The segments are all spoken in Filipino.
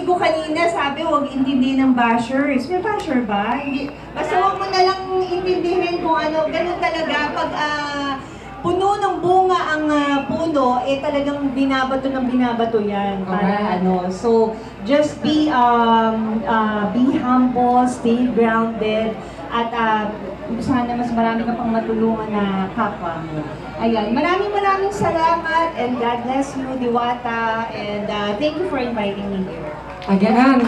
narinig ko kanina, sabi huwag intindihin ng bashers. May basher ba? Hindi. Basta huwag mo na lang intindihin kung ano. Ganun talaga. Pag puno ng bunga ang puno, talagang binabato ng binabato yan. Para ano. So, just be humble, stay grounded, at sana mas marami ka pang matulungan na kapwa mo. Ayan, maraming salamat, and God bless you, Diwata, and thank you for inviting me here. Again,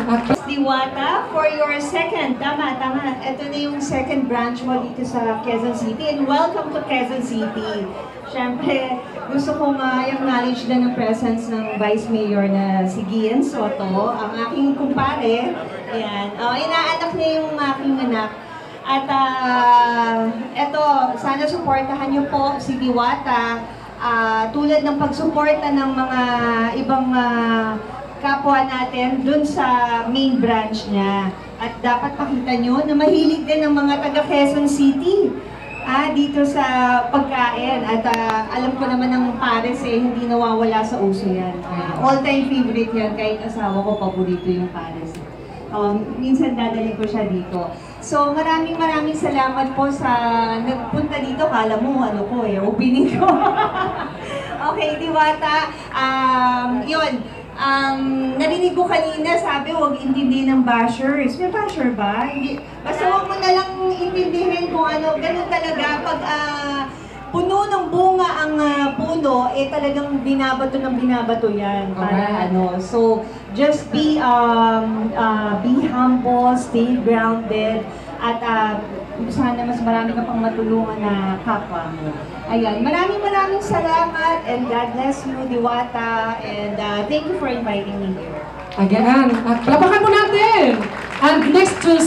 Diwata, for your second, tama, ito na yung second branch mo dito sa Quezon City, and welcome to Quezon City. Siyempre, gusto kong i-acknowledge na ng presence ng Vice Mayor na si Gian Soto, ang aking kumpare. Ayan, inaanak niya yung aking anak. At eto, sana suportahan niyo po si Diwata tulad ng pagsuporta ng mga ibang kapwa natin dun sa main branch niya. At dapat pakita niyo na mahilig din ng mga taga Quezon City dito sa pagkain. At alam ko naman ng pares hindi nawawala sa uso yan. All-time favorite yan, kahit asawa ko paborito yung pares. Minsan dadalhin ko siya dito. So maraming salamat po sa nagpunta dito. Kala mo ano ko opening ko. Okay, Diwata. Yun. Narinig ko kanina, sabi huwag intindihin ng bashers. May basher ba? Hindi. Basta huwag mo na lang intindihin kung ano. Ganun talaga. Pag puno ng bunga ang puno, talagang binabato ng binabato yan. Para ano. So, just be humble, stay grounded, at sana mas marami ka pang matulungan na kapwa mo. Ayan, maraming salamat, and God bless you, Diwata, and thank you for inviting me here. again, palakpakan mo natin! And next to